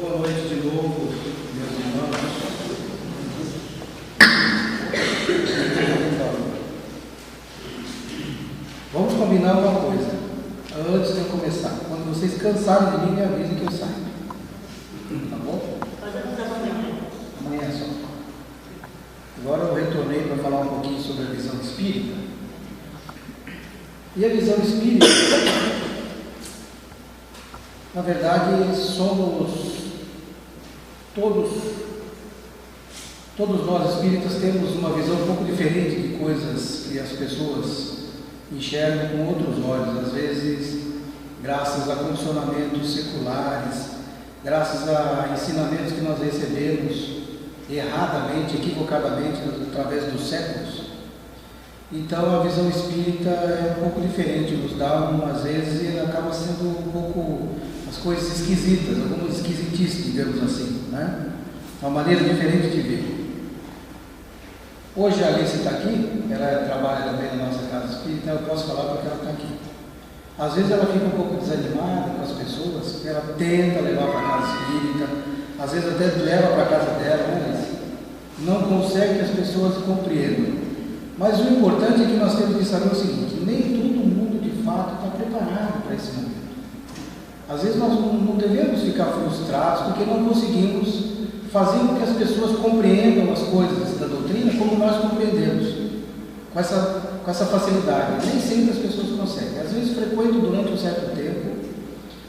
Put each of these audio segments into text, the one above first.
Boa noite de novo, meus irmãos. Vamos combinar uma coisa, antes de eu começar. Quando vocês cansarem de mim, me avisem que eu saio. Tá bom? Amanhã só. Agora eu retornei para falar um pouquinho sobre a visão espírita. E a visão espírita, na verdade, somos todos nós espíritas temos uma visão um pouco diferente de coisas que as pessoas enxergam com outros olhos, às vezes graças a condicionamentos seculares, graças a ensinamentos que nós recebemos erradamente, equivocadamente, através dos séculos. Então a visão espírita é um pouco diferente, nos dá às vezes e acaba sendo um pouco as coisas esquisitas, algumas esquisitices, digamos assim, né? Uma maneira diferente de ver. Hoje a Alice está aqui, ela trabalha também na nossa casa espírita, então eu posso falar porque ela está aqui. Às vezes ela fica um pouco desanimada com as pessoas, ela tenta levar para a casa espírita, às vezes até leva para a casa dela, né, Alice? Não consegue que as pessoas compreendam. Mas o importante é que nós temos que saber o seguinte: nem todo mundo de fato está preparado para esse momento. Às vezes nós não devemos ficar frustrados porque não conseguimos fazer com que as pessoas compreendam as coisas da doutrina como nós compreendemos, com essa facilidade. Nem sempre as pessoas conseguem. Às vezes frequentam durante um certo tempo,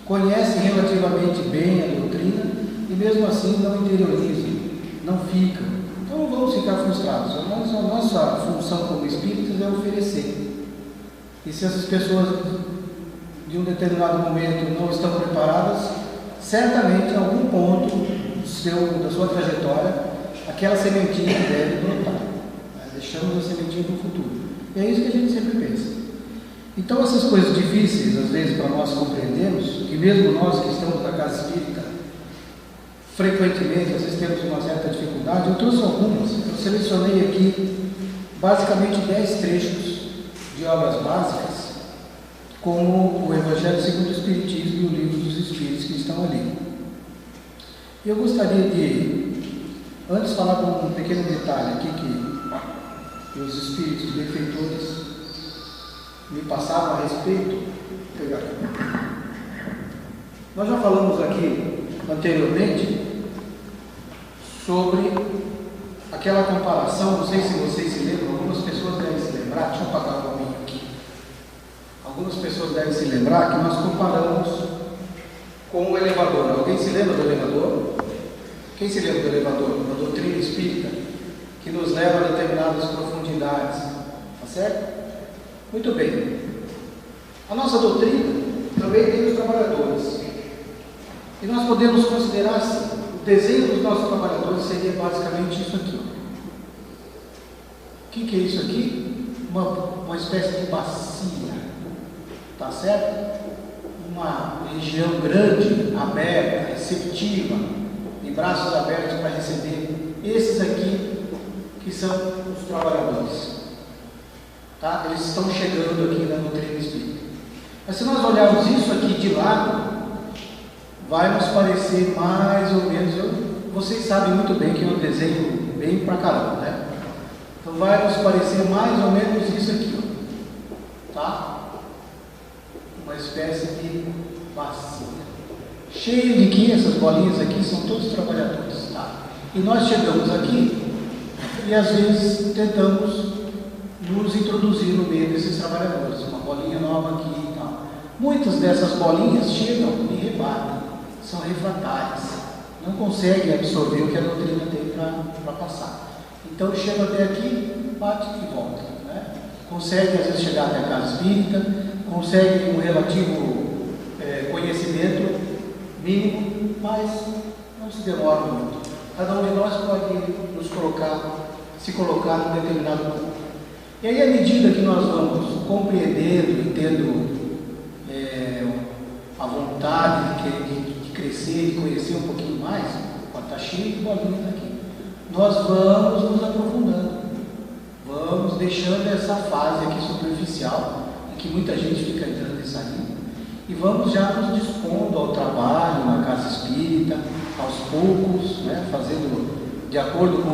conhecem relativamente bem a doutrina e mesmo assim não interiorizam, não ficam. Então não vamos ficar frustrados. A nossa função como espíritos é oferecer. E se essas pessoas de um determinado momento não estão preparadas, certamente em algum ponto da sua trajetória, aquela sementinha deve brotar. Deixamos a sementinha para o futuro. E é isso que a gente sempre pensa. Então essas coisas difíceis, às vezes, para nós compreendermos, que mesmo nós que estamos na casa espírita, frequentemente, às vezes temos uma certa dificuldade, eu trouxe algumas. Eu selecionei aqui basicamente 10 trechos de obras básicas, como o Evangelho segundo o Espiritismo e o Livro dos Espíritos, que estão ali. Eu gostaria de, antes, falar um pequeno detalhe aqui que os espíritos benfeitores me passaram a respeito. Vou pegar aqui. Nós já falamos aqui anteriormente sobre aquela comparação, não sei se vocês se lembram, algumas pessoas devem se lembrar, deixa eu apagar o caminho aqui. Algumas pessoas devem se lembrar que nós comparamos com o elevador. Alguém se lembra do elevador? Quem se lembra do elevador? Da doutrina espírita, que nos leva a determinadas profundidades. Tá certo? Muito bem. A nossa doutrina também tem os trabalhadores. E nós podemos considerar assim: o desenho dos nossos trabalhadores seria basicamente isso aqui. O que é isso aqui? Uma espécie de bacia. Tá certo? Uma região grande, aberta, receptiva, de braços abertos para receber esses aqui que são os trabalhadores. Tá? Eles estão chegando aqui na doutrina espírita. Mas se nós olharmos isso aqui de lado, vai nos parecer mais ou menos, vocês sabem muito bem que eu desenho bem pra caramba, né? Então vai nos parecer mais ou menos isso aqui, ó. Tá? Uma espécie de bacia, cheia de que essas bolinhas aqui são todos trabalhadores, tá? E nós chegamos aqui e às vezes tentamos nos introduzir no meio desses trabalhadores, uma bolinha nova aqui e tal. Muitas dessas bolinhas chegam e rebatem, são refratárias, não conseguem absorver o que a doutrina tem para passar. Então chega até aqui, bate e volta, né? Consegue às vezes chegar até a casa espírita, consegue um relativo conhecimento mínimo, mas não se demora muito. Cada um de nós pode se colocar em determinado ponto. E aí, à medida que nós vamos compreendendo e tendo a vontade de crescer, de conhecer um pouquinho mais, pode estar cheio de bolinhas aqui, nós vamos nos aprofundando, vamos deixando essa fase aqui superficial, que muita gente fica entrando e saindo, e vamos já nos dispondo ao trabalho na casa espírita, aos poucos, né, fazendo de acordo com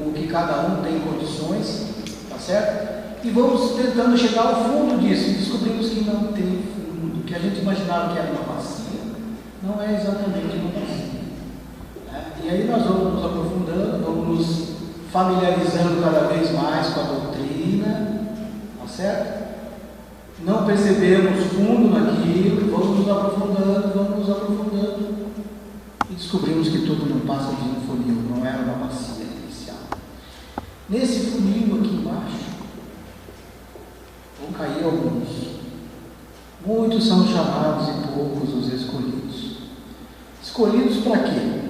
o que cada um tem condições, tá certo? E vamos tentando chegar ao fundo disso, e descobrimos que não tem fundo, que a gente imaginava que era uma bacia, não é exatamente uma bacia. Né? E aí nós vamos nos aprofundando, vamos nos familiarizando cada vez mais com a doutrina, tá certo? Não percebemos fundo naquilo, vamos nos aprofundando e descobrimos que tudo não passa de um funil, não era uma bacia inicial. Nesse funil aqui embaixo vão cair alguns. Muitos são chamados e poucos os escolhidos. Escolhidos para quê?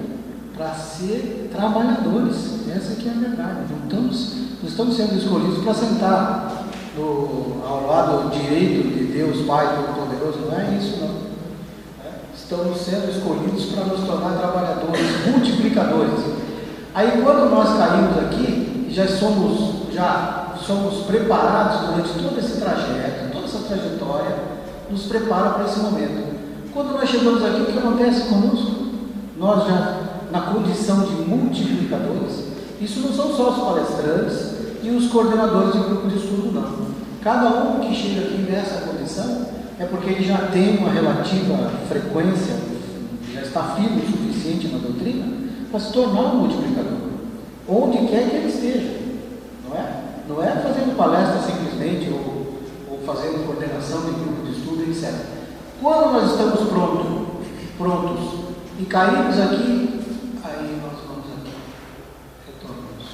Para ser trabalhadores. Essa aqui é a verdade. Não estamos sendo escolhidos para sentar ao lado direito de Deus Pai Todo-Poderoso. Não é isso, não. Estamos sendo escolhidos para nos tornar trabalhadores, multiplicadores. Aí quando nós caímos aqui, já somos preparados durante todo esse trajeto, toda essa trajetória, nos prepara para esse momento. Quando nós chegamos aqui, o que acontece conosco? Nós já, na condição de multiplicadores, isso não são só os palestrantes e os coordenadores de grupo de estudo, não. Cada um que chega aqui nessa condição é porque ele já tem uma relativa frequência, já está firme o suficiente na doutrina para se tornar um multiplicador, onde quer que ele esteja, não é? Não é fazendo palestra simplesmente ou fazendo coordenação de grupo de estudo, etc. Quando nós estamos prontos e caímos aqui, aí nós vamos aqui, retornamos.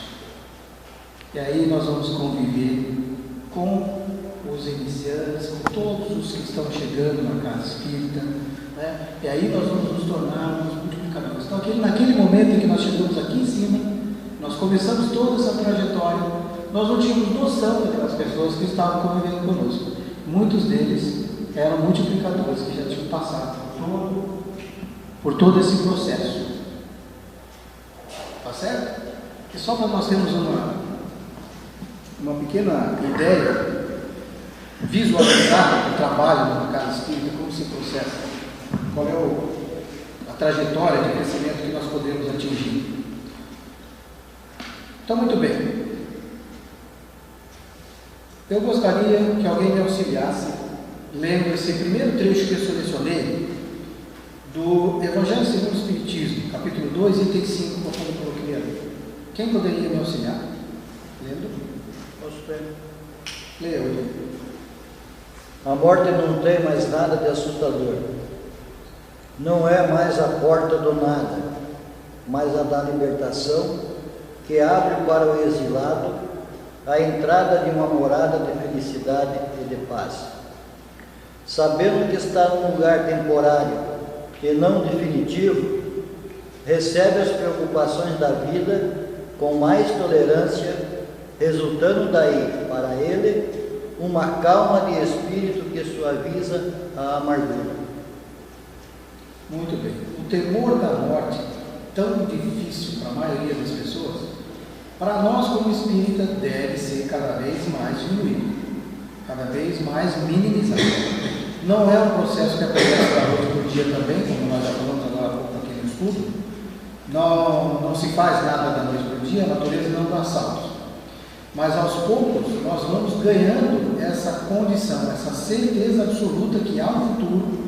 E aí nós vamos conviver com os iniciantes, com todos os que estão chegando na casa espírita, né? E aí nós vamos nos tornar uns multiplicadores. Então, naquele momento em que nós chegamos aqui em cima, nós começamos toda essa trajetória, nós não tínhamos noção daquelas pessoas que estavam convivendo conosco. Muitos deles eram multiplicadores que já tinham passado por todo esse processo. Tá certo? E só para nós termos uma pequena ideia, visualizar o trabalho numa casa espírita, como se processa, qual é a trajetória de crescimento que nós podemos atingir. Então, muito bem. Eu gostaria que alguém me auxiliasse lendo esse primeiro trecho que eu selecionei do Evangelho segundo o Espiritismo, capítulo 2, item 5, conforme eu coloquei ali. Quem poderia me auxiliar? Lendo? Posso ler? Leia hoje. A morte não tem mais nada de assustador. Não é mais a porta do nada, mas a da libertação, que abre para o exilado a entrada de uma morada de felicidade e de paz. Sabendo que está num lugar temporário e não definitivo, recebe as preocupações da vida com mais tolerância, resultando daí, para ele, uma calma de espírito que suaviza a amargura. Muito bem. O temor da morte, tão difícil para a maioria das pessoas, para nós como espírita deve ser cada vez mais diminuído, cada vez mais minimizado. Não é um processo que acontece da noite para o dia também, como nós já falamos agora há pouco aqui no estudo. Não se faz nada da noite para o dia, a natureza não dá saltos. Mas aos poucos nós vamos ganhando essa condição, essa certeza absoluta que há um futuro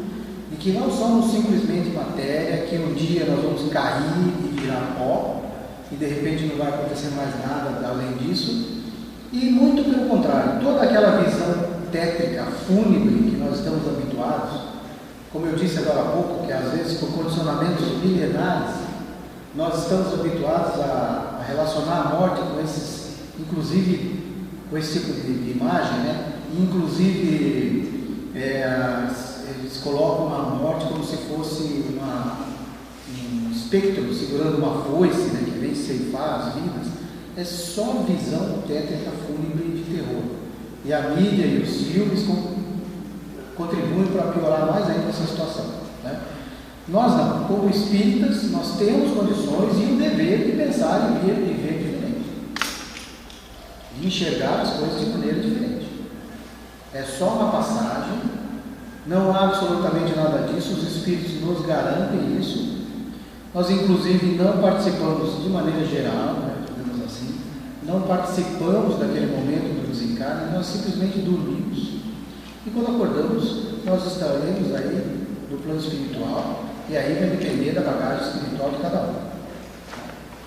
e que não somos simplesmente matéria, que um dia nós vamos cair e virar pó e de repente não vai acontecer mais nada além disso. E muito pelo contrário, toda aquela visão tétrica, fúnebre que nós estamos habituados, como eu disse agora há pouco, que às vezes por condicionamentos milenares nós estamos habituados a relacionar a morte com esses, inclusive com esse tipo de imagem, né? Inclusive eles colocam a morte como se fosse um espectro segurando uma foice, né? Que vem ceifar as vidas. É só visão tétrica, fúnebre de terror. E a mídia e os filmes contribuem para piorar mais ainda essa situação, né? Nós não, como espíritas, nós temos condições e o dever de pensar e viver diferente, de enxergar as coisas de maneira diferente. É só uma passagem, não há absolutamente nada disso, os espíritos nos garantem isso, Nós, inclusive, não participamos de maneira geral, né, digamos assim, não participamos daquele momento do desencarne, nós simplesmente dormimos. E quando acordamos, nós estaremos aí no plano espiritual, e aí vai depender da bagagem espiritual de cada um.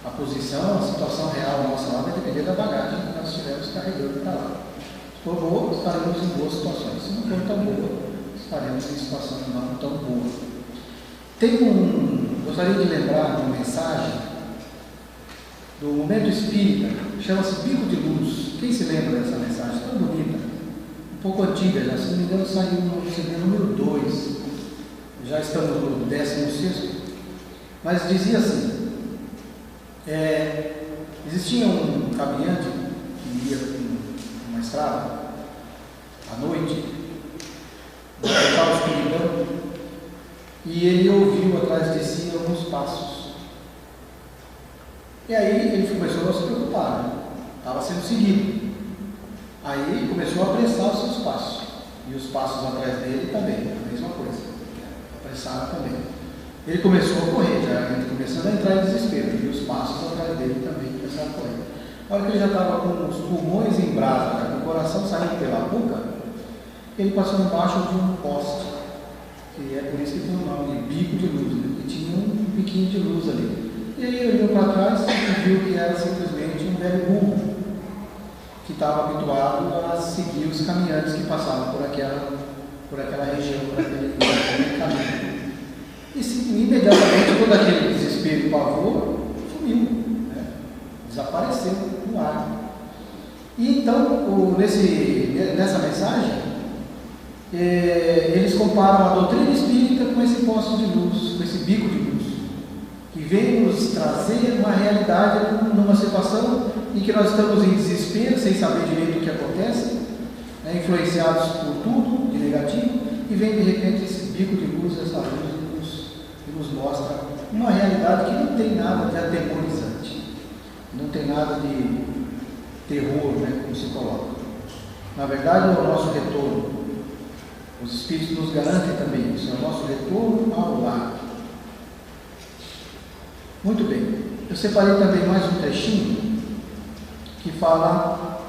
A posição, a situação real nossa lá vai depender da bagagem que nós estivermos carregando para lá. Se for boa, estaremos em boas situações. Se não for tão boa, estaremos em situação não tão boa. Gostaria de lembrar de uma mensagem do Momento Espírita, chama-se Bico de Luz. Quem se lembra dessa mensagem? Tão bonita, um pouco antiga já, se não me engano saiu no CD número 2, já estamos no 16º, mas dizia assim, existia um caminhante que ia numa estrada à noite, estava escuridão, e ele ouviu atrás de si alguns passos. E aí ele começou a se preocupar, né? Estava sendo seguido. Aí ele começou a apressar os seus passos. E os passos atrás dele também, a mesma coisa. Apressaram também. Ele começou a correr, já começando a entrar em desespero. E os passos atrás dele também começaram a correr. Na hora que ele já estava com os pulmões em brasa, com o coração saindo pela boca, ele passou embaixo de um poste. E é por isso que tem o nome de Bico de Luz, né? E tinha um piquinho de luz ali. E aí ele olhou para trás e viu que era simplesmente um velho burro que estava habituado a seguir os caminhantes que passavam por aquela região, por aquele caminho. E imediatamente todo aquele desespero e pavor sumiu, né? Desapareceu no ar. E então, nessa mensagem, eles comparam a doutrina espírita com esse poste de luz, com esse bico de luz, que vem nos trazer uma realidade numa situação em que nós estamos em desespero, sem saber direito o que acontece, né, influenciados por tudo de negativo, e vem de repente esse bico de luz, essa luz, que nos mostra uma realidade que não tem nada de atemorizante, não tem nada de terror, né, como se coloca. Na verdade, é o nosso retorno. Os Espíritos nos garantem também isso, é o nosso retorno ao lar. Muito bem, eu separei também mais um trechinho que fala,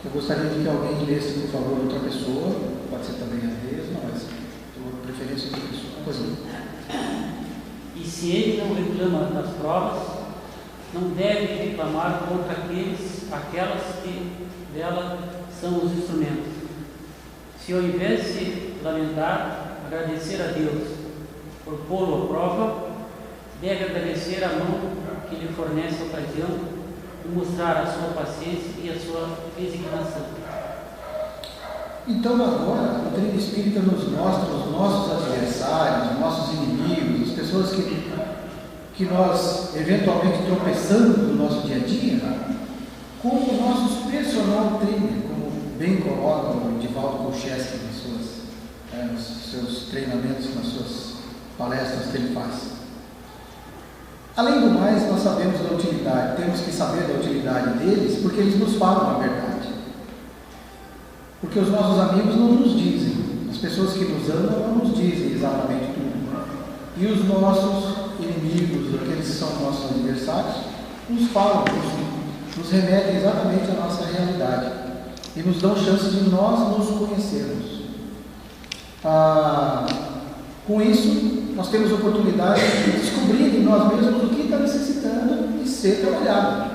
eu gostaria de que alguém lesse, por favor, outra pessoa, pode ser também a mesma, mas por preferência outra pessoa. Pois não. E se ele não reclama das provas, não deve reclamar contra aquelas que dela são os instrumentos. Se ao invés de se lamentar, agradecer a Deus por pô-lo à prova, deve agradecer a mão que lhe fornece a ocasião de mostrar a sua paciência e a sua resignação. Então agora a doutrina espírita nos mostra os nossos adversários, os nossos inimigos, as pessoas que nós eventualmente tropeçamos no nosso dia a dia, como nossos personal trainer, como bem coloca o Divaldo Kolcheski nos seus treinamentos, nas suas palestras que ele faz. Além do mais, nós sabemos da utilidade, temos que saber da utilidade deles, porque eles nos falam a verdade. Porque os nossos amigos não nos dizem, as pessoas que nos amam não nos dizem exatamente tudo. E os nossos inimigos, aqueles que são nossos adversários, nos falam, nos remetem exatamente à nossa realidade e nos dão chance de nós nos conhecermos. Com isso, nós temos a oportunidade de descobrir em nós mesmos o que está necessitando de ser trabalhado,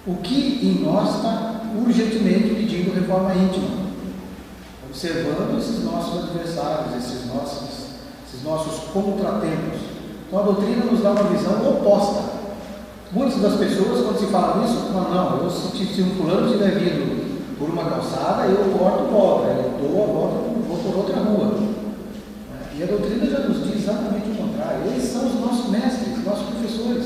o que em nós está urgentemente pedindo reforma íntima, observando esses nossos adversários, esses nossos contratempos. Então a doutrina nos dá uma visão oposta. Muitas das pessoas, quando se fala nisso, falam, não, se um fulano estiver vindo por uma calçada, eu corto bola, eu dou a volta, vou por outra rua. E a doutrina já nos diz exatamente o contrário. Eles são os nossos mestres, nossos professores.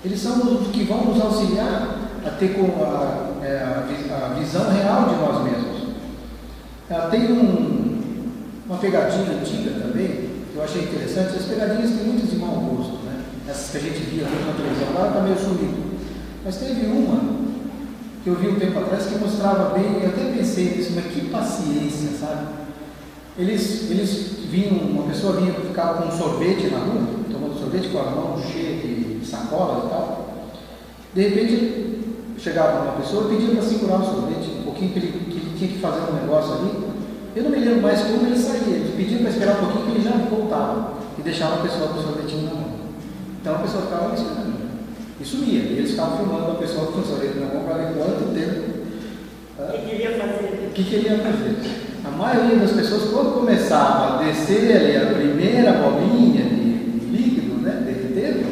Eles são os que vão nos auxiliar a ter a visão real de nós mesmos. Tem uma pegadinha antiga também, que eu achei interessante. As pegadinhas têm muitas de mau gosto, né? Essas que a gente via muito na televisão, agora está meio sumido. Mas teve uma que eu vi um tempo atrás que mostrava bem, eu até pensei nisso, mas que paciência, sabe? Eles vinham, uma pessoa vinha, ficava com um sorvete na rua, tomando sorvete com a mão cheia de sacolas e tal. De repente, chegava uma pessoa e pedia para segurar o sorvete, um pouquinho que ele tinha que fazer um negócio ali. Eu não me lembro mais como ele saía, ele pedia para esperar um pouquinho que ele já voltava e deixava a pessoa com o sorvetinho na mão. Então a pessoa ficava esperando e sumia. E eles ficavam filmando a pessoa com o sorvete na mão para ver quanto tempo. O que queria fazer? O que queria fazer? A maioria das pessoas, quando começava a descer ali a primeira bolinha de líquido, né, derretendo,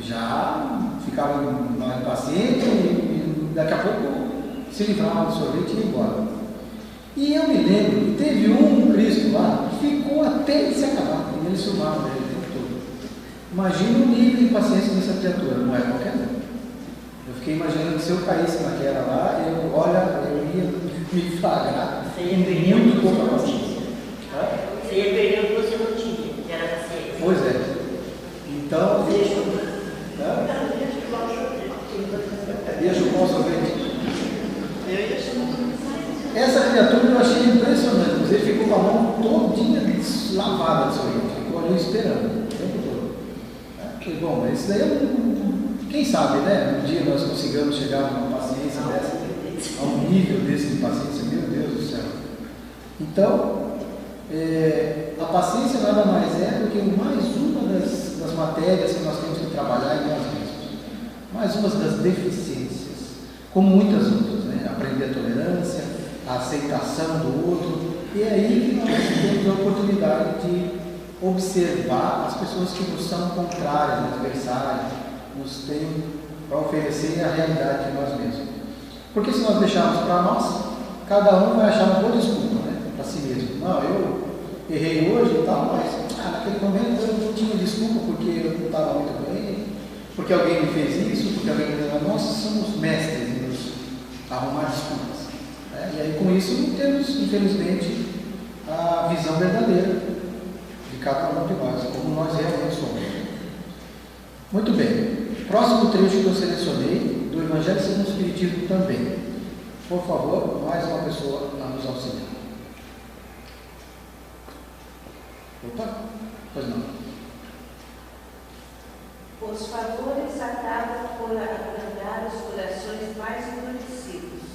já ficava impaciente e daqui a pouco se livrava do sorvete e ia embora. E eu me lembro que teve um Cristo lá que ficou até ele se acabar, e eles filmaram ele o tempo todo. Imagina o nível de paciência dessa criatura, não é qualquer um. Eu fiquei imaginando que se eu caísse naquela lá, eu ia me flagrar. Você ia perder o que pouca você não paciência. tinha. Você ia perder o que você não tinha, que era paciência. Pois é. Então, ia chupar o sorvete. Essa criatura eu achei impressionante, mas ele ficou com a mão todinha lavada de sorvete, ficou ali esperando o tempo todo. Falei, bom, mas isso daí quem sabe, né? Um dia nós consigamos chegar numa paciência dessa, a um nível desse de paciência, meu Deus do céu. Então, a paciência nada mais é do que mais uma das matérias que nós temos que trabalhar em nós mesmos. Mais uma das deficiências, como muitas outras, né? Aprender a tolerância, a aceitação do outro, e é aí que nós temos a oportunidade de observar as pessoas que nos são contrárias, adversárias, nos têm para oferecer a realidade de nós mesmos. Porque se nós deixarmos para nós, cada um vai achar uma boa desculpa, né, para si mesmo. Não, eu errei hoje e tal, mas naquele momento eu não tinha desculpa porque eu não estava muito bem, porque alguém me fez isso, porque alguém me fez. Nós somos mestres em nos arrumar desculpas. E aí com isso não temos, infelizmente, a visão verdadeira de cada um de nós, como nós realmente somos. Muito bem. Próximo trecho que eu selecionei, do Evangelho segundo o Espiritismo também. Por favor, mais uma pessoa a nos auxiliar. Opa, pois não. Os favores acabam por abrandar os corações mais endurecidos.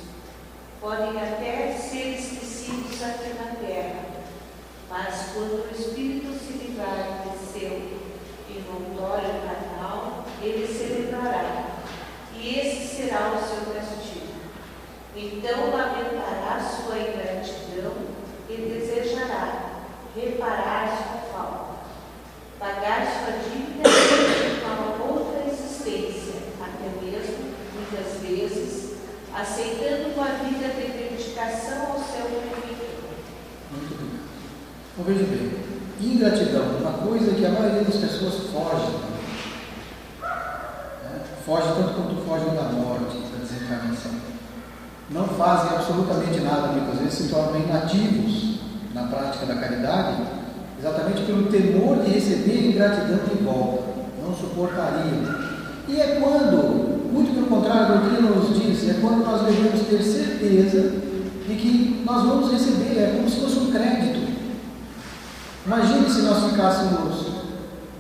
Podem até ser esquecidos aqui na terra, mas quando o Espírito se livrar de seu involtório carnal, ele se livrará, e esse será o seu castigo. Então lamentará sua ingratidão e desejará reparar sua falta, pagar sua dívida com uma outra existência, até mesmo, muitas vezes, aceitando uma vida de dedicação ao seu benefício. Muito bem. Então veja bem, ingratidão, uma coisa que a maioria das pessoas foge. Foge tanto quanto fogem da morte, da desencarnação. Não fazem absolutamente nada, muitas vezes se tornam inativos na prática da caridade, exatamente pelo temor de receber ingratidão de volta. Não suportariam. E é quando, muito pelo contrário, a doutrina nos diz, é quando nós devemos ter certeza de que nós vamos receber, é como se fosse um crédito. Imagine se nós ficássemos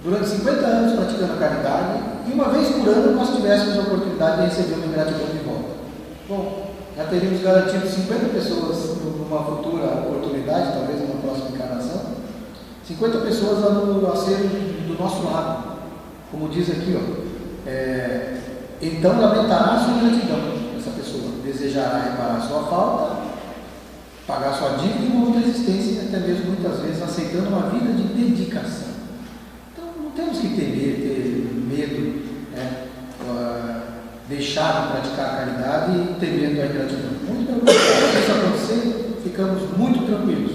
durante 50 anos praticando a caridade e uma vez por ano nós tivéssemos a oportunidade de receber uma ingratidão de volta. Bom, já teríamos garantido 50 pessoas numa futura oportunidade, talvez numa próxima encarnação, 50 pessoas a serem do nosso lado, como diz aqui, então lamentará sua ingratidão, essa pessoa desejará reparar sua falta, pagar sua dívida e uma outra existência, até mesmo muitas vezes aceitando uma vida de dedicação. Então não temos que temer, ter medo, deixar de praticar a caridade e temendo a ingratidão. Muito pelo contrário, se isso acontecer, ficamos muito tranquilos,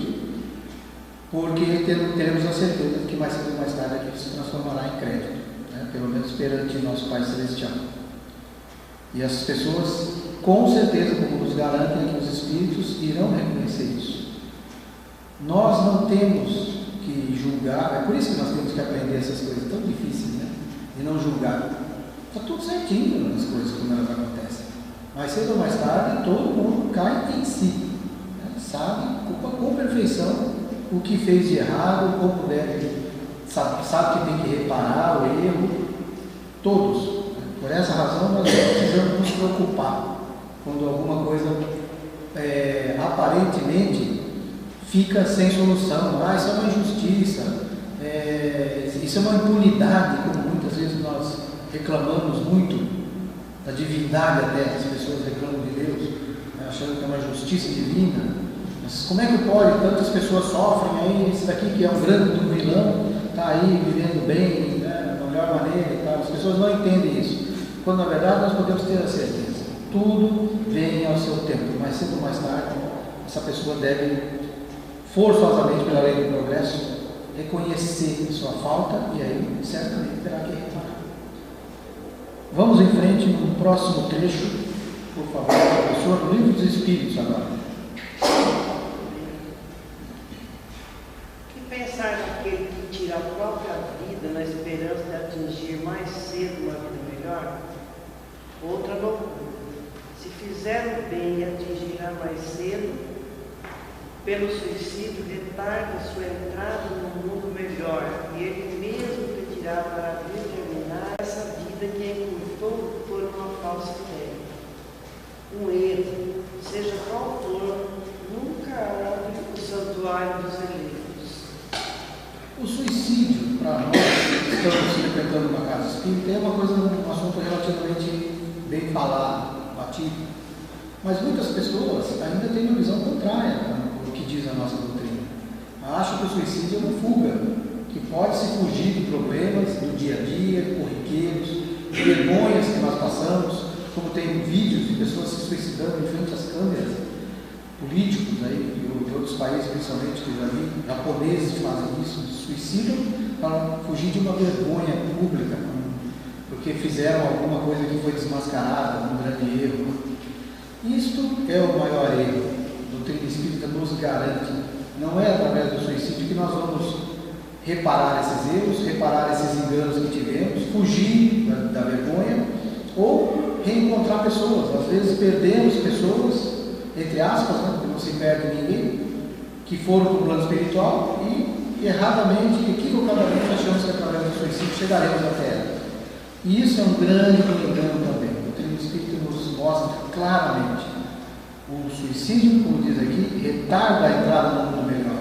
porque teremos a certeza de que mais cedo ou mais tarde aquilo se transformará em crédito, pelo menos perante nosso Pai Celestial. E essas pessoas, com certeza, como nos garantem aqui os Espíritos, irão reconhecer isso. Nós não temos que julgar, é por isso que nós temos que aprender essas coisas tão difíceis, né? E não julgar. Está tudo certinho nas coisas como elas acontecem. Mais cedo ou mais tarde, todo mundo cai em si. Sabe com perfeição o que fez de errado, como deve sabe que tem que reparar o erro, todos. Por essa razão, nós precisamos nos preocupar quando alguma coisa aparentemente fica sem solução. Isso é uma injustiça, isso é uma impunidade, como muitas vezes nós reclamamos muito da divindade, até as pessoas reclamam de Deus, achando que é uma justiça divina. Mas como é que pode? Tantas pessoas sofrem aí, esse daqui que é um grande vilão, está aí vivendo bem, da melhor maneira e tal. As pessoas não entendem isso. Quando na verdade nós podemos ter a certeza, tudo vem ao seu tempo, mais cedo ou mais tarde, essa pessoa deve, forçosamente pela lei do progresso, reconhecer a sua falta e aí certamente terá que reparar. Vamos em frente no próximo trecho, por favor, professor, no Livro dos Espíritos agora. Que pensar naquele que tira a própria vida na esperança de atingir mais cedo uma vida melhor? Outra loucura. Se fizer o bem e atingirá mais cedo, pelo suicídio retarda sua entrada no mundo melhor, e ele mesmo pedirá para determinar essa vida que encurtou por uma falsa ideia. Um erro, seja qual for, nunca abre o santuário dos eleitos. O suicídio, para nós que estamos frequentando uma casa espírita, é uma coisa, um assunto relativamente bem falado, batido. Mas muitas pessoas ainda têm uma visão contrária do que diz a nossa doutrina. Acham que o suicídio é uma fuga, que pode-se fugir de problemas do dia a dia, corriqueiros, de vergonhas que nós passamos, como tem vídeos de pessoas se suicidando em frente às câmeras, políticos aí, de outros países, principalmente, que eu já vi, japoneses fazem isso, se suicidam para fugir de uma vergonha pública, porque fizeram alguma coisa que foi desmascarada, um grande erro. Isto é o maior erro. A doutrina espírita nos garante. Não é através do suicídio que nós vamos reparar esses erros, reparar esses enganos que tivemos, fugir da vergonha ou reencontrar pessoas. Às vezes perdemos pessoas, entre aspas, porque não se perde ninguém, que foram para o plano espiritual e erradamente, equivocadamente, achamos que através do suicídio chegaremos à Terra. E isso é um grande engano também. A doutrina espírita nos mostra claramente o suicídio, como diz aqui, retarda a entrada no mundo melhor.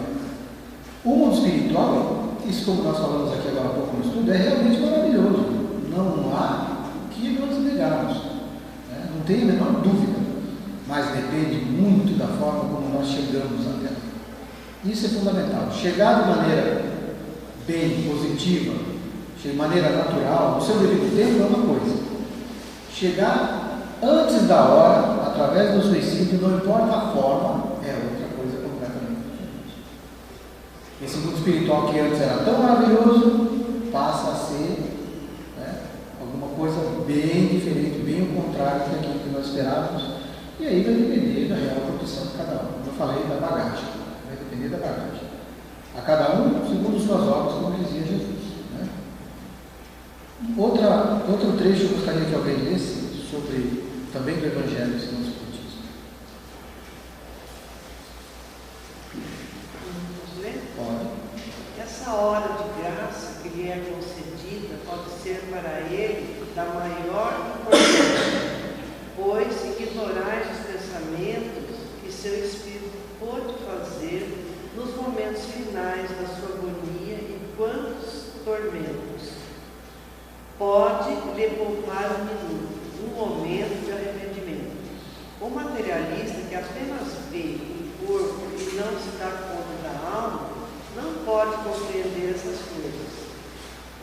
O mundo espiritual, isso como nós falamos aqui agora há pouco no estudo, é realmente maravilhoso. Não há o que nós negarmos. Não tem a menor dúvida. Mas depende muito da forma como nós chegamos à Terra. Isso é fundamental. Chegar de maneira bem, positiva, de maneira natural, no seu devido tempo, é uma coisa. Chegar antes da hora, através do suicídio, não importa a forma, é outra coisa completamente diferente. Esse mundo espiritual que antes era tão maravilhoso, passa a ser alguma coisa bem diferente, bem o contrário daquilo que nós esperávamos. E aí vai depender da real proteção de cada um. Como eu falei, da bagagem. Vai depender da bagagem. A cada um segundo suas obras, como dizia Jesus. Outro trecho eu gostaria que alguém lesse sobre também do Evangelho segundo o Espiritismo. Vamos ler? Pode. Essa hora de graça que lhe é concedida pode ser para ele da maior importância, pois ignorais os pensamentos que seu espírito pôde fazer nos momentos finais da sua agonia e quantos tormentos. Pode lhe poupar um minuto, um momento de arrependimento. O materialista que apenas vê o corpo e não se dá conta da alma, não pode compreender essas coisas.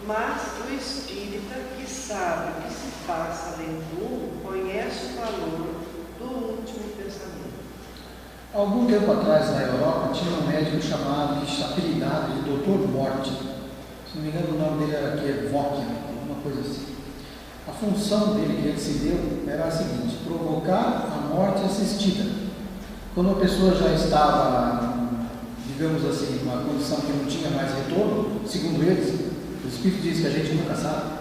Mas o espírita que sabe o que se passa além do mundo, conhece o valor do último pensamento. Algum tempo atrás, na Europa, tinha um médico chamado, apelidado de Doutor Morte. Se não me engano, o nome dele era Kevorkian, alguma coisa assim. A função dele que ele se deu era a seguinte: provocar a morte assistida. Quando a pessoa já estava, digamos assim, numa condição que não tinha mais retorno, segundo eles, o Espírito diz que a gente nunca sabe.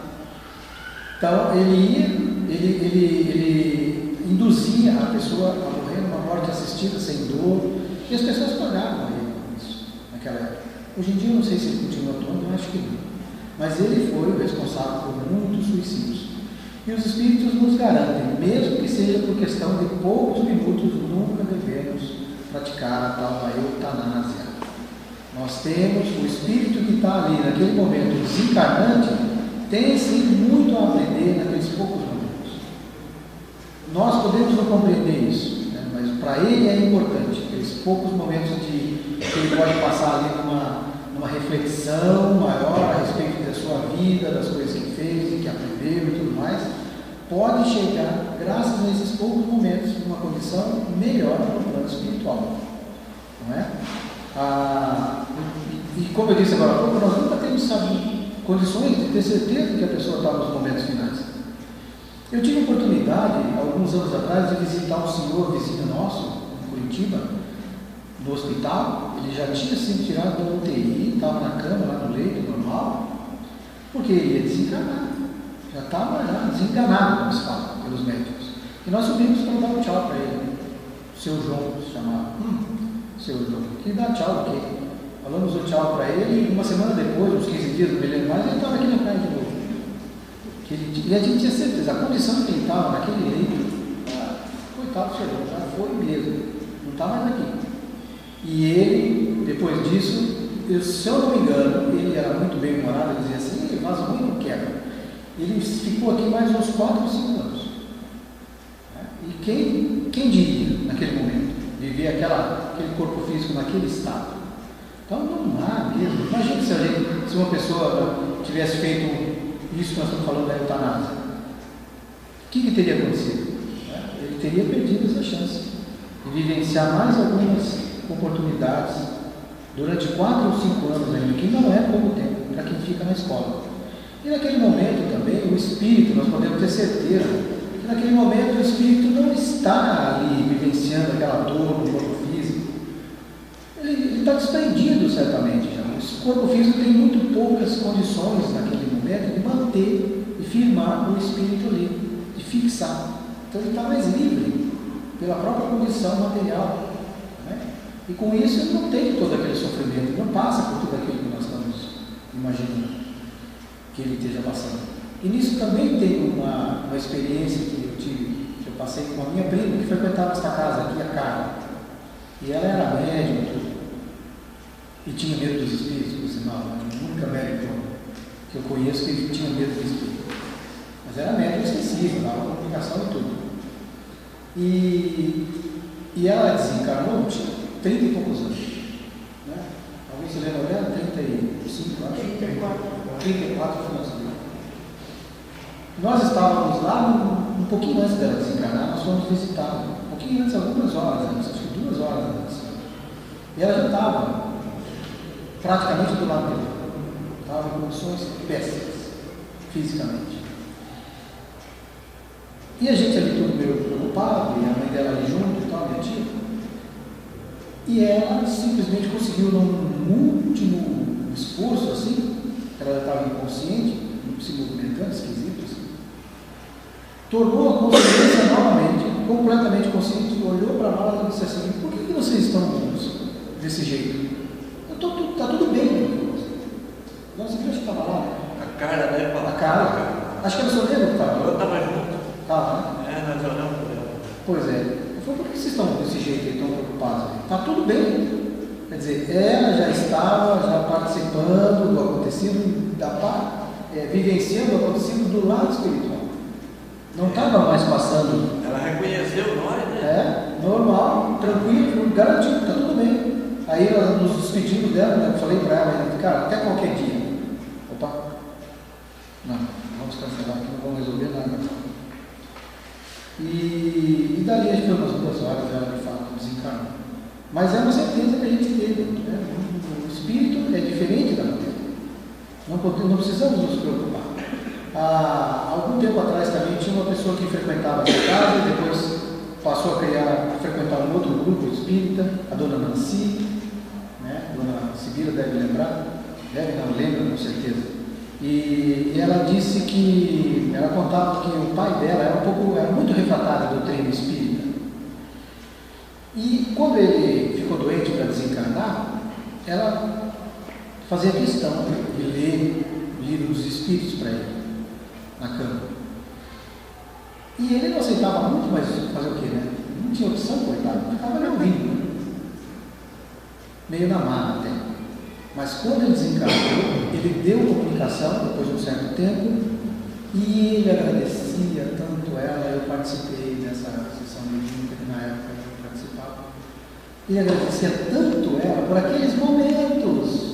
Então ele induzia a pessoa a morrer numa morte assistida, sem dor, e as pessoas pagavam ele com isso naquela época. Hoje em dia eu não sei se ele continua atuando, eu acho que não. Mas ele foi o responsável por muitos suicídios. E os espíritos nos garantem, mesmo que seja por questão de poucos minutos, nunca devemos praticar a tal da eutanásia. Nós temos o espírito que está ali naquele momento desencarnante, tem sim muito a aprender naqueles poucos momentos. Nós podemos não compreender isso, né? Mas para ele é importante, aqueles poucos momentos que ele pode passar ali numa reflexão maior a respeito da sua vida, das coisas que fez e que aprendeu e tudo mais, pode chegar, graças a esses poucos momentos, numa condição melhor no plano espiritual. Não é? E como eu disse agora há pouco, nós nunca temos condições de ter certeza que a pessoa está nos momentos finais. Eu tive a oportunidade, alguns anos atrás, de visitar um senhor vizinho nosso, em Curitiba, no hospital. Ele já tinha sido tirado da UTI, estava na cama, lá no leito normal, porque ele ia desencarnar. Já estava desenganado, como se fala, pelos médicos. E nós subimos para dar um tchau para ele. O seu João se chamava. Seu João. Que dá tchau o quê? Falamos o tchau para ele e uma semana depois, uns 15 dias, não me lembro mais, ele estava aqui na praia de novo. E a gente tinha certeza, a condição que ele estava naquele leito, coitado do senhor, já foi mesmo, não está mais aqui. E ele, depois disso, se eu não me engano, ele era muito bem humorado, ele dizia assim, mas o ruim não quebra. Ele ficou aqui mais uns 4 ou 5 anos. E quem diria, naquele momento, viver aquele corpo físico naquele estado? Então não há mesmo. Imagina se uma pessoa tivesse feito isso que nós estamos falando da eutanásia. O que teria acontecido? Ele teria perdido essa chance de vivenciar mais algumas oportunidades durante 4 ou 5 anos ainda, que não é pouco tempo para quem fica na escola. E naquele momento também, o espírito, nós podemos ter certeza que naquele momento o espírito não está ali vivenciando aquela dor no corpo físico. Ele está desprendido, certamente. Já. O corpo físico tem muito poucas condições naquele momento de manter e firmar o espírito ali, de fixar. Então ele está mais livre pela própria condição material. Né? E com isso ele não tem todo aquele sofrimento, não passa por tudo aquilo que nós estamos imaginando que ele esteja passando. E nisso também tem uma experiência que eu tive, que eu passei com a minha prima, que frequentava esta casa aqui, a Carla. E ela era médium, tudo. E tinha medo dos espíritos, por sinal, a única médium que eu conheço que tinha medo dos espíritos. Mas era médium esquecível, dava comunicação e tudo. E ela desencarnou, tinha 30 e poucos anos. Né? Alguém se lembra dela? 35, acho. 34 foi nossa vida. Nós estávamos lá um pouquinho antes dela desencarnar, nós fomos visitá-la. Um pouquinho antes, algumas horas antes, acho que 2 horas antes. E ela já estava praticamente do lado dele. Estava em condições péssimas, fisicamente. E a gente ali tudo meio preocupado, e a mãe dela ali junto e tal, minha tia. E ela simplesmente conseguiu, num último esforço assim, ela estava inconsciente, se movimentando, esquisito assim, tornou a consciência novamente, completamente consciente, olhou para nós e disse assim: por que vocês estão desse jeito? Está tudo bem. Nossa igreja estava lá, né? A cara, né? A cara. Acho que era o senhor Negro que estava lá. Eu estava junto. Estava, né? Nós olhamos por ela. Pois é. Eu falei: por que vocês estão desse jeito aí, tão preocupados? Está tudo bem. Quer dizer, ela já estava participando do acontecido, vivenciando o acontecido do lado espiritual. Não estava mais passando. Ela reconheceu nós, né? Normal, tranquilo, garantido, está tudo bem. Aí nós nos despedimos dela, né? Eu falei para ela, cara, até qualquer dia. Opa, não, vamos cancelar aqui, não vamos resolver nada. E dali acho que foi umas 2 horas ela de fato desencarnou. Mas é uma certeza que a gente teve. Né? O espírito é diferente da matéria. Não precisamos nos preocupar. Há algum tempo atrás também tinha uma pessoa que frequentava essa casa e depois passou a frequentar um outro grupo espírita, a dona Nancy, né? A dona Sibila deve lembrar, lembra com certeza. E ela disse que, ela contava que o pai dela era muito refratário à doutrina espírita. E quando ele ficou doente para desencarnar, ela fazia questão de ler o livro dos Espíritos para ele, na cama. E ele não aceitava muito, mas fazer o quê, né? Não tinha opção, coitado, ficava ali ouvindo, né? Meio na marra até. Mas quando ele desencarnou, ele deu comunicação depois de um certo tempo, e ele agradecia tanto ela. Eu participei dessa sessão mediúnica que na época eu participava. Ele agradecia tanto ela por aqueles momentos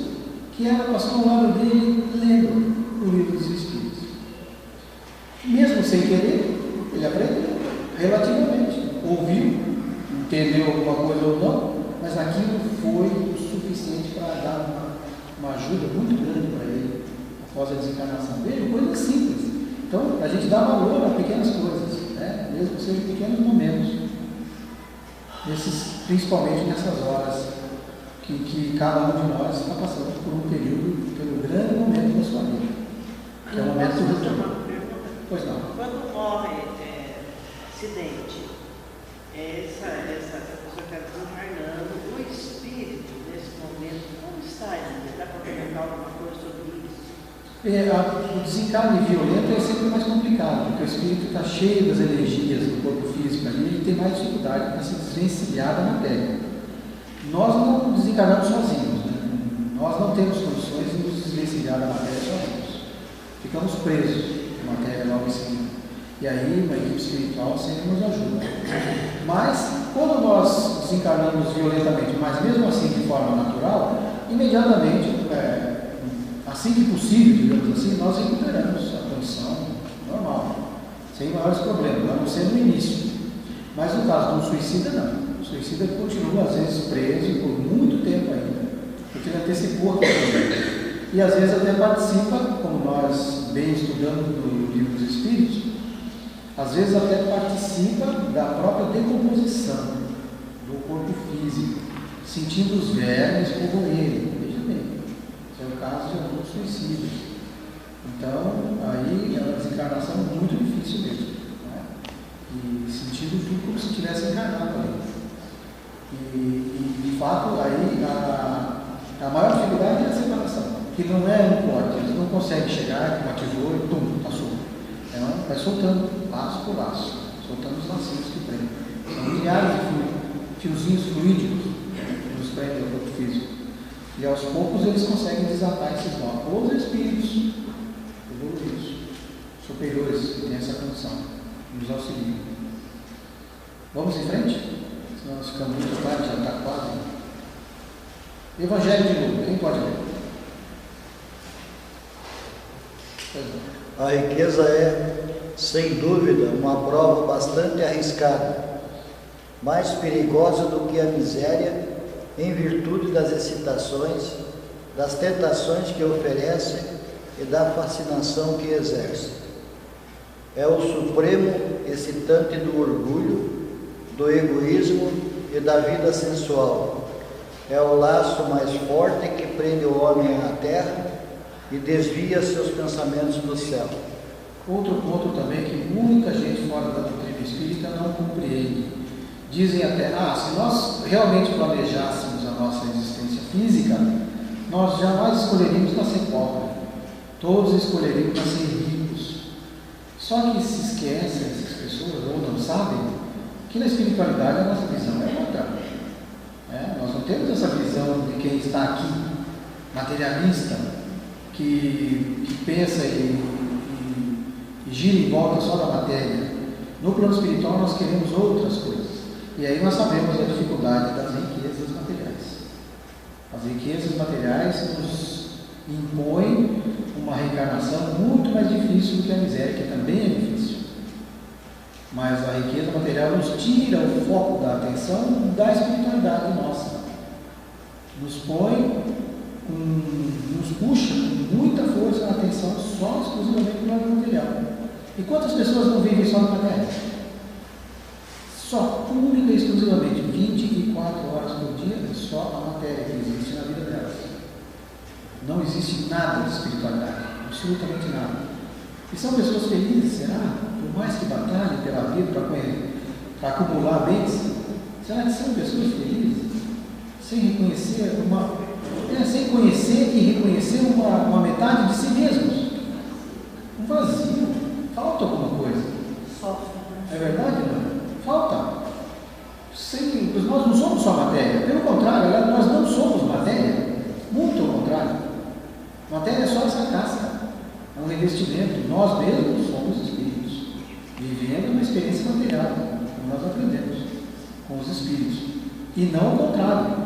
que ela passou ao lado dele lendo o livro dos Espíritos. Mesmo sem querer, ele aprendeu relativamente, ouviu, entendeu alguma coisa ou não, mas aquilo foi o suficiente para dar uma ajuda muito grande para ele após a desencarnação dele, coisa simples. Então, a gente dá valor a pequenas coisas, né? Mesmo que sejam pequenos momentos, principalmente nessas horas que cada um de nós está passando por um período, pelo grande momento da sua vida, que é o momento do retorno. Pois não. Quando morre acidente, essa pessoa está desencarnando, o espírito nesse momento, como está ainda? Dá para comentar alguma coisa sobre isso? O desencarne violento é sempre mais complicado, porque o espírito está cheio das energias do corpo físico ali, ele tem mais dificuldade para se desvencilhar da matéria. Nós não desencarnamos sozinhos, né? Nós não temos condições de nos desvencilhar da matéria sozinhos. Ficamos presos na matéria logo em seguida. E aí uma equipe espiritual sempre nos ajuda. Mas quando nós desencarnamos violentamente, mas mesmo assim de forma natural, imediatamente, assim que possível, digamos assim, nós recuperamos a condição normal, sem maiores problemas, a não ser no início. Mas no caso de um suicida, não. O suicida continua, às vezes, preso por muito tempo ainda, porque ele antecipou aquele problema. E às vezes até participa, como nós bem estudamos no Livro dos Espíritos, às vezes até participa da própria decomposição do corpo físico, sentindo os vermes corroerem. Veja bem, esse é o caso de alguns suicidas. Então, aí é uma desencarnação muito difícil mesmo, né? E sentindo tudo como se tivesse encarnado ali. E de fato, aí a maior dificuldade é a separação, que não é um corte, eles não conseguem chegar com uma tesoura e tum, passou. Então, vai soltando laço por laço, soltando os lacinhos que prendem. São milhares de fiozinhos fluídicos que nos prendem ao corpo físico. E aos poucos eles conseguem desatar esses nós. Os espíritos evoluídos, superiores, que têm essa condição, nos auxiliam. Vamos em frente? Senão nós ficamos muito tarde, já está quase. Evangelho de Lucas, quem pode ler? A riqueza é, sem dúvida, uma prova bastante arriscada, mais perigosa do que a miséria, em virtude das excitações, das tentações que oferece e da fascinação que exerce. É o supremo excitante do orgulho, do egoísmo e da vida sensual. É o laço mais forte que prende o homem à terra e desvia seus pensamentos do céu. Outro ponto também que muita gente fora da doutrina espírita não compreende. Dizem até, se nós realmente planejássemos a nossa existência física, nós jamais escolheríamos nascer pobre. Todos escolheríamos nascer ricos. Só que se esquecem essas pessoas, ou não sabem, que na espiritualidade a nossa visão é outra. Nós não temos essa visão de quem está aqui, materialista, que pensa e gira em volta só da matéria. No plano espiritual nós queremos outras coisas. E aí nós sabemos a dificuldade das riquezas materiais. As riquezas materiais nos impõem uma reencarnação muito mais difícil do que a miséria, que também é difícil. Mas a riqueza material nos tira o foco da atenção da espiritualidade nossa. Nos põe, nos puxa com muita força a atenção só exclusivamente no lado material. E quantas pessoas não vivem só na matéria? Só, única e exclusivamente, 24 horas por dia, é só a matéria que existe na vida delas. Não existe nada de espiritualidade, absolutamente nada. E são pessoas felizes, será? Por mais que batalhem pela vida para acumular bens, será que são pessoas felizes? Sem reconhecer sem conhecer e reconhecer uma metade de si mesmos. Um vazio. Falta alguma coisa. É verdade, não? Falta. Nós não somos só matéria. Pelo contrário, nós não somos matéria. Muito ao contrário. Matéria é só essa casca. É um revestimento. Nós mesmos somos espíritos. Vivendo uma experiência material. Como nós aprendemos. Com os espíritos. E não o contrário.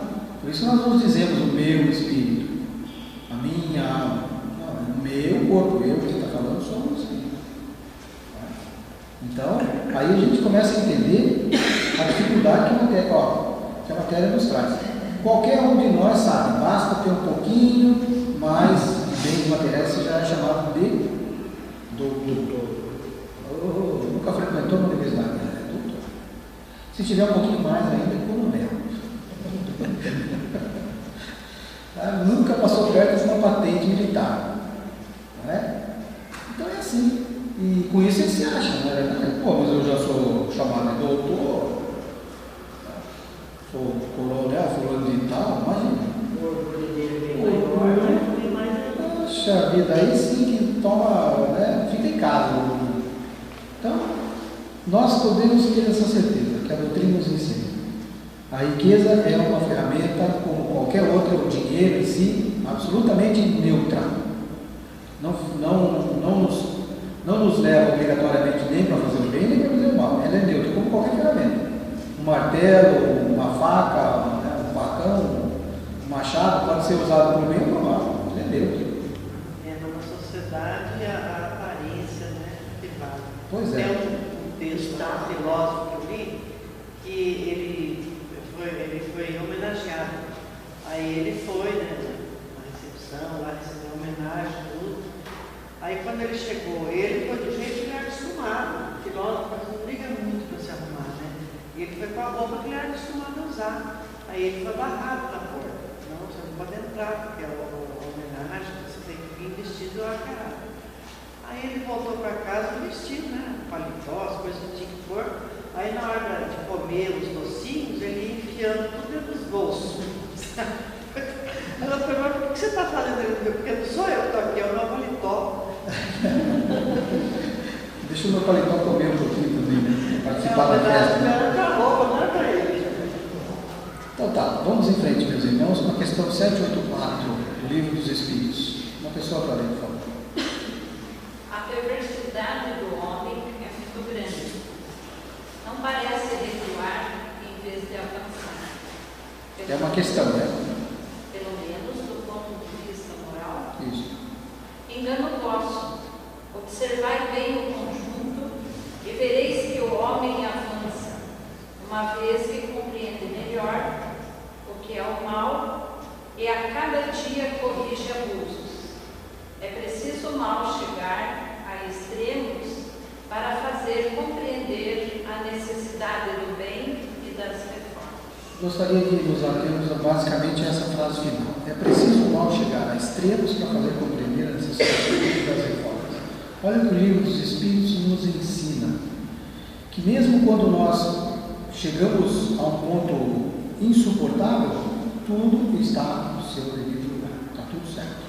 Por isso nós não dizemos o meu espírito. A minha alma. Não, o meu corpo. Eu que está falando somos o espírito. Então, aí a gente começa a entender a dificuldade que a matéria nos traz. Qualquer um de nós sabe, basta ter um pouquinho mais de bens materiais, você já é chamado de doutor. Nunca frequentou uma universidade, é doutor. Se tiver um pouquinho mais ainda, é coronel. Nunca passou perto de uma patente militar. Não é? Então é assim. E com isso ele se acha, não é verdade? Pô, mas eu já sou chamado de doutor, sou coronel, fulano de tal, imagina. Poxa vida, aí sim que toma, né, fica em casa. Então, nós podemos ter essa certeza, que a doutrina nos ensina. A riqueza é uma ferramenta, como qualquer outra, o dinheiro em si, absolutamente neutra. Não nos leva obrigatoriamente nem para fazer o bem, nem para fazer o mal. Ela é neutra, como qualquer ferramenta. Um martelo, uma faca, um facão, um machado pode ser usado para o bem ou para o mal. Ele é neutro. Numa sociedade, a aparência, né, que vale. Pois é. Tem um texto da filósofo que eu li, que ele foi homenageado. Aí ele foi, né, na recepção, lá recebeu homenagem, tudo. Aí quando ele chegou, ele foi do jeito que ele era acostumado. O filósofo não liga muito para se arrumar, né? E ele foi com a roupa que ele era acostumado a usar. Aí ele foi barrado na porta. Não, você não pode entrar, porque é uma homenagem, você tem que vir vestido a cara. Aí ele voltou para casa vestido, né? Paletó, as coisas que tinha que pôr. Aí na hora de comer os docinhos, ele ia enfiando tudo dentro dos bolsos. Ela falou, mas por que você está fazendo isso? Porque não sou eu que estou aqui, é o meu paletó. Deixa o meu paletó comer um pouquinho também, né? Participar da festa. Né? Roupa, não é para ele. Então tá, vamos em frente, meus irmãos, com a questão 784 do Livro dos Espíritos. Uma pessoa para ler, por favor. A perversidade do homem é muito grande. Não parece recuar em vez de avançar. É uma questão, né? Pelo menos do ponto de vista moral. Isso. Engano vosso. Observai bem o conjunto e vereis que o homem avança, uma vez que compreende melhor o que é o mal e a cada dia corrige abusos. É preciso o mal chegar a extremos para fazer compreender a necessidade do bem e das reformas. Gostaria de nos atermos basicamente a essa frase final. É preciso o mal chegar a extremos para fazer compreender a necessidade do bem e das reformas. Olha que o Livro dos Espíritos nos ensina que mesmo quando nós chegamos a um ponto insuportável, tudo está no seu devido lugar, está tudo certo.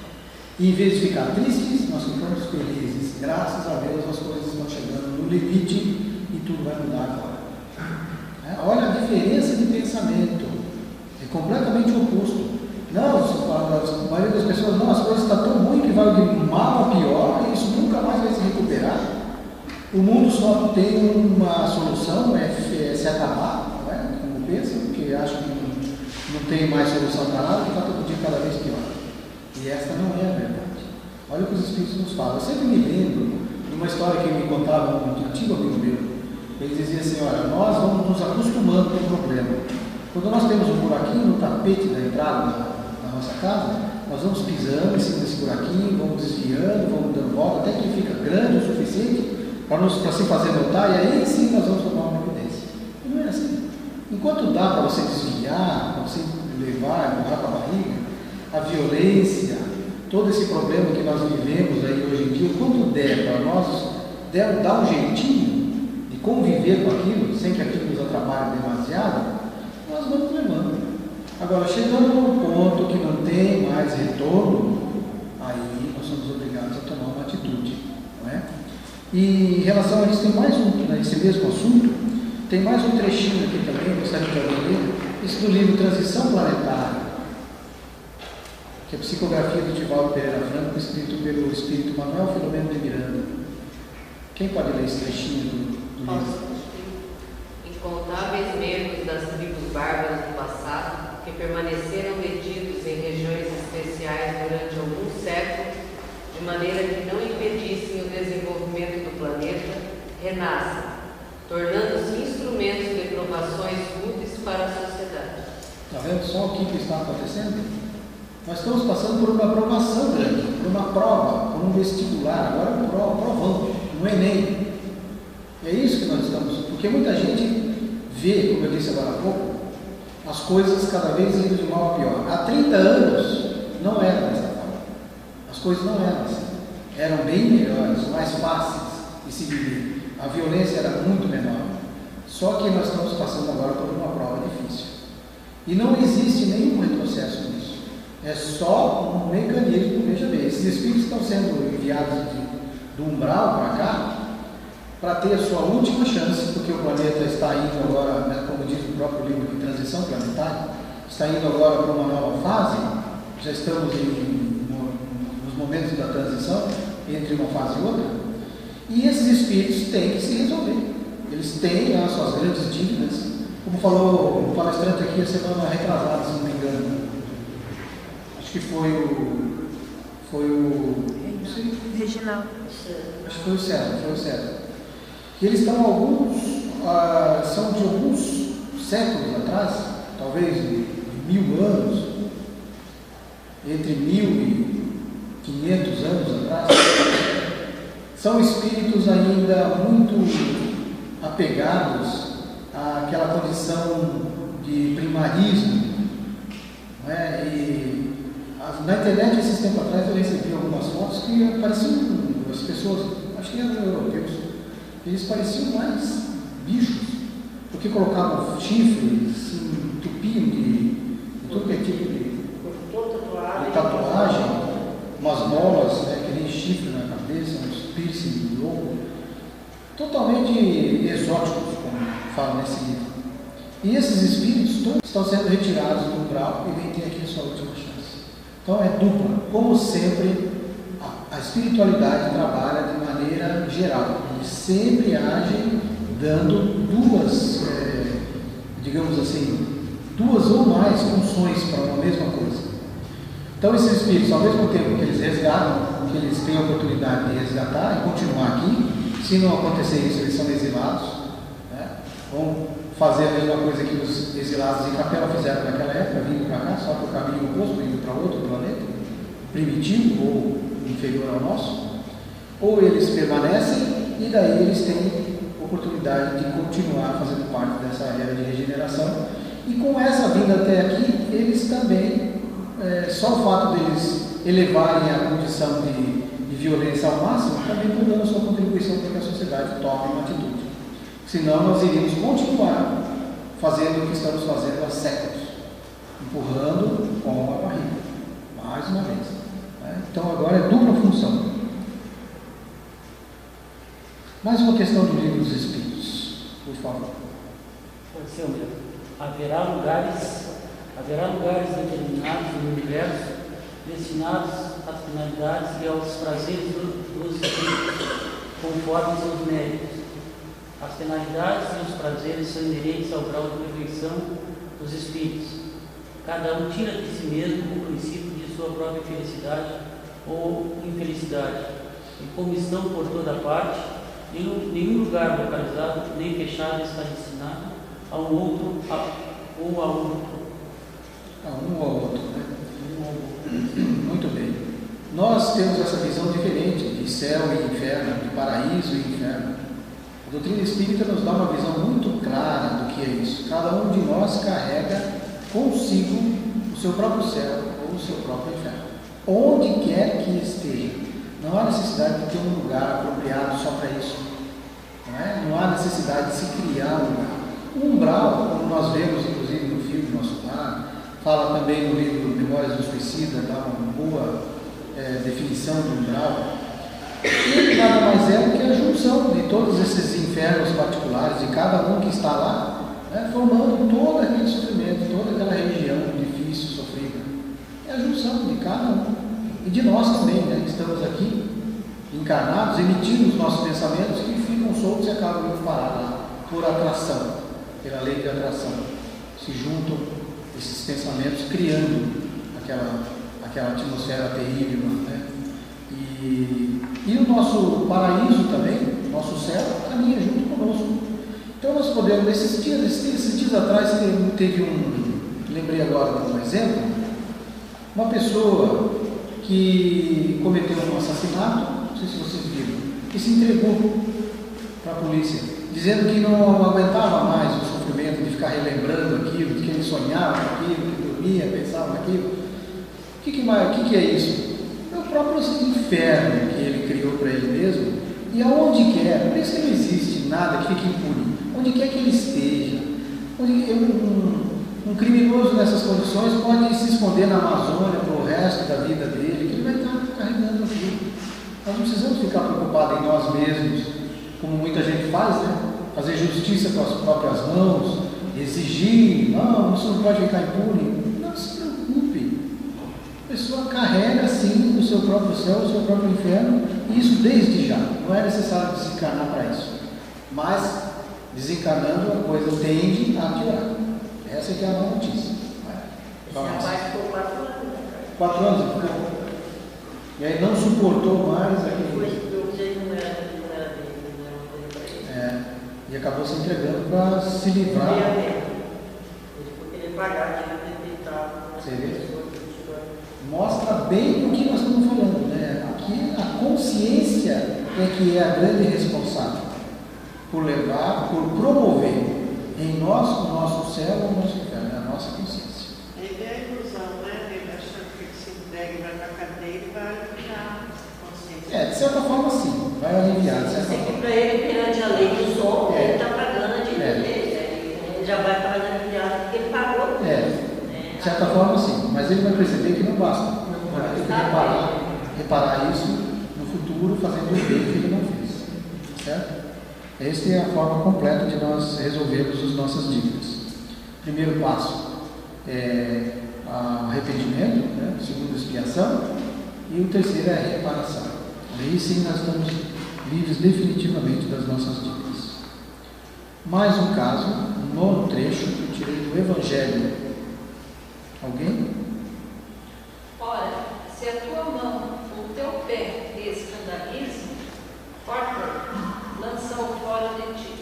E em vez de ficar tristes, nós ficamos felizes. Graças a Deus as coisas estão chegando no limite e tudo vai mudar agora. Olha a diferença de pensamento, é completamente oposto. Não, a maioria das pessoas, não, as coisas estão tão ruins que vai de mal a pior e isso nunca mais vai se recuperar. O mundo só tem uma solução, é se acabar, não é? Como pensam, porque acham que não tem mais solução para nada, que está todo dia cada vez pior. E esta não é a verdade. Olha o que os Espíritos nos falam. Eu sempre me lembro de uma história que me contava um antigo amigo meu. Ele dizia assim, olha, nós vamos nos acostumando com o problema. Quando nós temos um buraquinho no tapete da entrada da nossa casa, nós vamos pisando em cima desse buraquinho, vamos desviando, vamos dando volta, até que ele fica grande o suficiente para se fazer notar, e aí sim nós vamos tomar uma providência. E não é assim. Enquanto dá para você desviar, para você levar, empurrar para a barriga, a violência, todo esse problema que nós vivemos aí hoje em dia, quando der para nós dar um jeitinho de conviver com aquilo, sem que aquilo nos atrapalhe demasiado, nós vamos levando. Agora, chegando num ponto que não tem mais retorno, aí nós somos obrigados a tomar uma atitude, não é? E em relação a isso, tem mais nesse mesmo assunto, tem mais um trechinho aqui também, gostaria de ler, esse do livro Transição Planetária, que é a psicografia do Divaldo Pereira Franco, escrito pelo espírito Manuel Filomeno de Miranda. Quem pode ler esse trechinho do livro? Incontáveis membros das tribos bárbaras do passado, que permaneceram metidos em regiões especiais durante alguns séculos, de maneira que não impedissem o desenvolvimento do planeta, renascem, tornando-se instrumentos de provações úteis para a sociedade. Está vendo só o que está acontecendo? Nós estamos passando por uma aprovação grande, por uma prova, por um vestibular, agora um provão, um Enem. É isso que nós estamos, porque muita gente vê, como eu disse agora há pouco, as coisas cada vez indo de mal a pior. Há 30 anos não era dessa forma. As coisas não eram assim. Eram bem melhores, mais fáceis de se viver. A violência era muito menor. Só que nós estamos passando agora por uma prova difícil. E não existe nenhum retrocesso nisso. É só um mecanismo, veja bem, esses espíritos estão sendo enviados do umbral para cá, para ter a sua última chance, porque o planeta está indo agora, né, como diz o próprio livro de Transição Planetária, está indo agora para uma nova fase, já estamos nos momentos da transição, entre uma fase e outra, e esses espíritos têm que se resolver. Eles têm as suas grandes dívidas, como falou um palestrante aqui a semana retrasada, se não me engano. Acho que foi o não sei, Reginaldo. Acho que foi o César. Que eles estão são de alguns séculos atrás, talvez de 1000 anos, entre 1500 anos atrás. São espíritos ainda muito apegados àquela condição de primarismo, não é? E na internet, esses tempos atrás, eu recebi algumas fotos que pareciam as pessoas, acho que eram europeus, eles pareciam mais bichos, porque colocavam chifres, se entupiam de tudo que é tipo de tatuagem, umas bolas, né, que nem chifre na cabeça, uns piercing louco, totalmente exóticos, como fala nesse livro. E esses espíritos todos estão sendo retirados do umbral e vêm ter aqui a sua última chance. Então é dupla. Como sempre, a espiritualidade trabalha de maneira geral. Eles sempre agem dando duas, digamos assim, duas ou mais funções para uma mesma coisa. Então esses espíritos, ao mesmo tempo que eles resgatam, que eles têm a oportunidade de resgatar e continuar aqui, se não acontecer isso, eles são exilados, né? Vão fazer a mesma coisa que os exilados em Capela fizeram naquela época, vindo para cá, só que o caminho oposto, indo para outro planeta, primitivo ou inferior ao nosso, ou eles permanecem e daí eles têm oportunidade de continuar fazendo parte dessa era de regeneração. E com essa vinda até aqui, eles também, só o fato deles elevarem a condição de violência ao máximo, também estão dando a sua contribuição para que a sociedade tome uma atitude. Senão nós iríamos continuar fazendo o que estamos fazendo há séculos, empurrando com a barriga, mais uma vez. Né? Então agora é dupla função. Mais uma questão do livro dos Espíritos, por favor. Pode ser o mesmo. Haverá lugares determinados no universo destinados às finalidades e aos prazeres dos espíritos, conforme seus méritos. As finalidades e os prazeres são inerentes ao grau de perfeição dos espíritos. Cada um tira de si mesmo o princípio de sua própria felicidade ou infelicidade. E como estão por toda parte, nenhum lugar localizado nem fechado está destinado a um outro ou a outro. A um ou ao outro, né? Muito bem. Nós temos essa visão diferente de céu e inferno, de paraíso e inferno. A doutrina espírita nos dá uma visão muito clara do que é isso. Cada um de nós carrega consigo o seu próprio céu ou o seu próprio inferno, onde quer que esteja. Não há necessidade de ter um lugar apropriado só para isso. Não há necessidade de se criar um lugar. O umbral, como nós vemos inclusive no filme Nosso Lar, fala também no livro Memórias do Suicida, dá uma boa definição do umbral. E nada mais é do que a junção de todos esses infernos particulares, de cada um que está lá, né, formando todo aquele sofrimento, toda aquela região difícil, sofrida. É a junção de cada um. E de nós também, né, que estamos aqui, encarnados, emitindo os nossos pensamentos que ficam soltos e acabam indo parar lá, por atração, pela lei de atração. Se juntam esses pensamentos, criando aquela atmosfera terrível, né? E o nosso paraíso também, o nosso céu, caminha junto conosco. Então nós podemos, esses dias atrás, lembrei agora de um exemplo, uma pessoa que cometeu um assassinato, não sei se vocês viram, que se entregou para a polícia, dizendo que não aguentava mais o sofrimento de ficar relembrando aquilo, de que ele sonhava com aquilo, que dormia, pensava naquilo. O que é isso? É o próprio inferno que ele criou para ele mesmo, e aonde quer, por isso que não existe nada que fique impune, onde quer que ele esteja, um criminoso nessas condições pode se esconder na Amazônia para o resto da vida dele, que ele vai estar carregando aquilo. Nós não precisamos ficar preocupados em nós mesmos, como muita gente faz, né? Fazer justiça com as próprias mãos, exigir, não, isso não pode ficar impune. Não se preocupe. A pessoa carrega sim o seu próprio céu, o seu próprio inferno, e isso desde já. Não é necessário desencarnar para isso. Mas, desencarnando, a coisa tende a piorar. Essa é que é a boa notícia. Esse rapaz ficou 4 anos. 4 anos ele ficou. E aí não suportou mais aquilo. E acabou se entregando para se livrar. Você vê? Mostra bem o que nós estamos falando, né? Aqui a consciência é que é a grande responsável por levar, por promover em nós o nosso céu ou o nosso inferno, a nossa consciência. Ele é a ilusão, né? Ele achando que ele se entrega e vai para a cadeia e vai aliviar a consciência. De certa forma sim, vai aliviar. Sempre para ele, perante a lei do sol, ele está pagando a dívida dele. Ele já vai pagar aliviado porque ele pagou. De certa forma sim, mas ele vai perceber que não basta. Vai ter que reparar isso no futuro, fazendo o bem que ele não fez. Certo? Esta é a forma completa de nós resolvermos as nossas dívidas. Primeiro passo é o arrependimento, né? Segundo, expiação, e o terceiro é a reparação. Aí sim nós estamos livres definitivamente das nossas dívidas. Mais um caso, um nono trecho que eu tirei do Evangelho. Alguém? Ora, se a tua mão ou o teu pé te escandaliza, corta-o, lança-o fora de ti.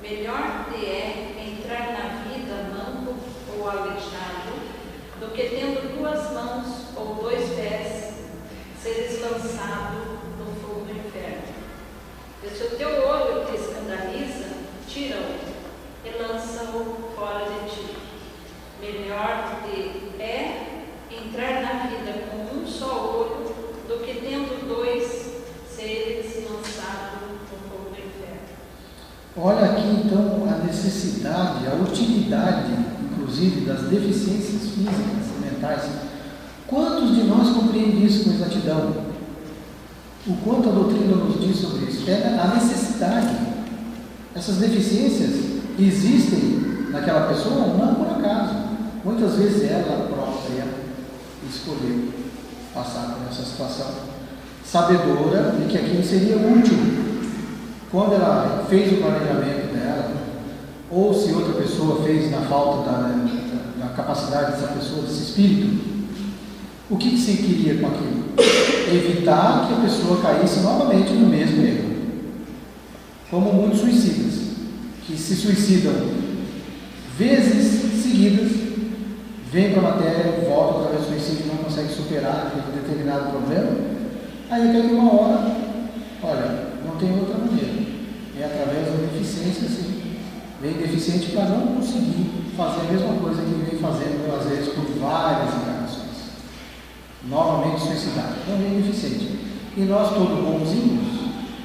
Melhor te é entrar na vida manco ou aleijado, do que tendo 2 mãos ou 2 pés, seres lançado no fogo do inferno. E se o teu olho te escandaliza, tira-o e lança-o fora de ti. Melhor te é entrar na vida com um só olho, do que tendo 2 seres lançados no fogo do inferno. Olha aqui então a necessidade, a utilidade, inclusive, das deficiências físicas e mentais. Quantos de nós compreendem isso com exatidão? O quanto a doutrina nos diz sobre isso? É a necessidade. Essas deficiências existem naquela pessoa não por acaso. Muitas vezes ela própria escolheu passar por essa situação, sabedora de que aquilo seria útil. Quando ela fez o planejamento dela, ou se outra pessoa fez na falta da capacidade dessa pessoa, desse espírito, o que se queria com aquilo? Evitar que a pessoa caísse novamente no mesmo erro. Como muitos suicidas, que se suicidam vezes seguidas, vêm para a matéria, voltam através do suicídio, não conseguem superar aquele determinado problema, aí até que uma hora, olha, não tem outra maneira, é através da deficiência, sim. Vem deficiente para não conseguir fazer a mesma coisa que vem fazendo, às vezes, por várias encarnações. Novamente suicidado. Então vem deficiente. E nós, todos bonzinhos,